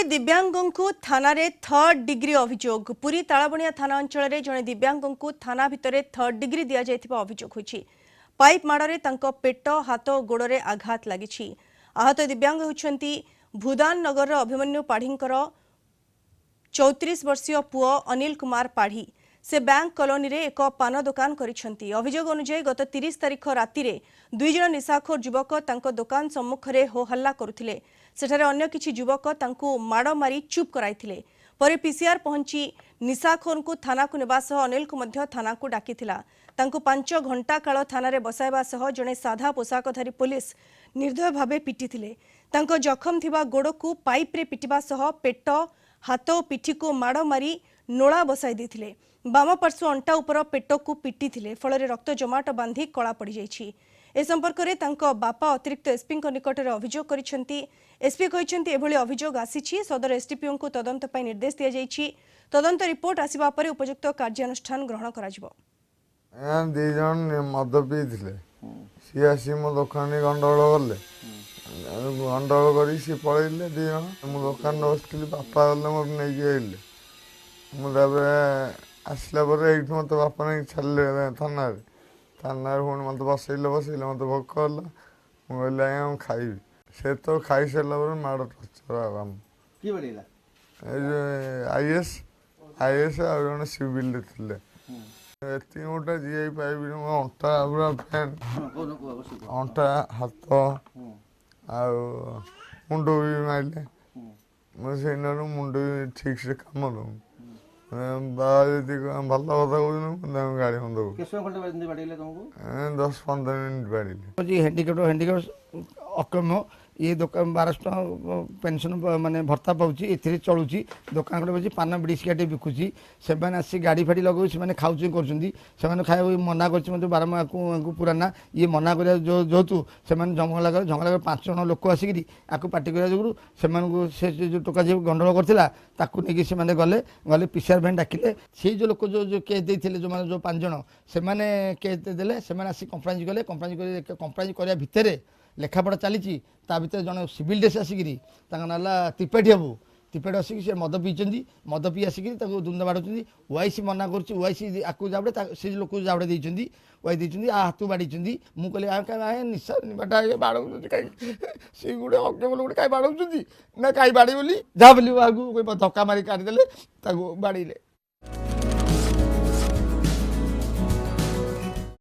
दिव्यांगों को थाना रे थर्ड डिग्री अभियोग पुरी तालाबणिया थाना अंचल रे जने दिव्यांगों को थाना भितरे थर्ड डिग्री दिया जायथिबा अभियोग होछि। पाइप माड़े तांको पेट हाथ और गोड़े आघात लागिछि। आहत दिव्यांग होछंती भूदान नगर अभिमन्यु पाढ़ींकर 34 वर्षीय पुओ अनिल कुमार पाढ़ी। से बैंक कॉलोनी रे एक पान दुकान करिसेंती। अभियोग अनुसार गत 30 तारिख राति रे दुई जन निशाखोर युवक तांको दुकान सम्मुख रे हो हल्ला करुथिले। सेठारे अन्य किछि युवक तांको माड़ मारी चुप कराइथिले। परे पीसीआर पहुंची निशाखोर को थाना को नेबा सह अनिल को मध्य थाना को डाकिथिला। तांको 5 घंटा काल थाना रे बसाइबा सह जने साधा पोशाकधारी पुलिस निर्दय भावे पिटिथिले। तांको जखम थिबा गोड़ को पाइप रे पिटिबा सह पेट हाथ और पिठी को माड़ मारी नोला बसाई देथिले। बाम पार्श्व अंटा उपर पेट को पिटी थिले। फल रक्त जमाट बांधी कला पड़ जाइछि। ए संपर्क में तांको बापा अतिरिक्त एसपी निकट में अभियोग करिसेंती। एसपी कहिसेंती एभली अभियोग आसीछि। सदर एसडीपीओ को तदंत पई निर्देश दिया जाइछि। तदंत रिपोर्ट आसिबा परे उपयुक्त कार्यानुष्ठान ग्रहण कराजिबो। दी जन मद पीथिले सी आसी मो दुकान गंडगोल गले गंडगोल करी सी पलैले दी जन मो दुकान बसली बापा गले मोर नहीं आइले मुझे आसला मत बापा नहीं छाड़े थाना थाना पुणी मत बसैले मत भोक कला मुझे आज्ञा खाइबी से तो खाई सारा पर माड़ टर्चर आईएस आईएस आ जन सिविल थे एति गोटे जी पाइबी अंटा पूरा फैन अंटा हाथ आ मुंड भी मारे मुझे मुंड भी ठीक से कम दूँ भल कथा कहूँ गाड़ी बंद 10-15 मिनट बाड़ी हैंडिकैप अक्षम ये दुकान 1200 पेंशन माने भत्ता पाऊँगी ए चलुची दुकान गोटे बच्चे पान बिड़ी सिगारेट बिकुची से आसी गाड़ी फाड़ी लगे से खाऊँ कर खाया मना कर बारम्बार को पुराना ये मना कर जेहेतु से झगड़ा झगड़ा 5 जन लोक आसिक आपको पार्टी करा जो से जो टोका जो गंडगोल करता से गले गले पीसीआर भैन डाकिले से जो लोक जो केस देते जो जो 5 जन से केस देले से आसी कंप्लेन कले कंप्लेन करने भितर लेखापढ़ा चली भितर जन सिविल ड्रेस आसिक नाला त्रिपाठी बाबू त्रिपाठी आसिक से मद पीछे मद पी आसिक दुंद बाड़ुं ओआईसी मना कर आपको जाबड़े से लोक जाबड़े देती ओआई देती आ हाथ बाड़ी मुझे कहली निशा बाटा बाड़ से गोटे अज्ञ गोटे कहीं बाड़े ना कहीं बाड़ी बोली जा बोली आगे धक्का मारी काटिदेले बाड़े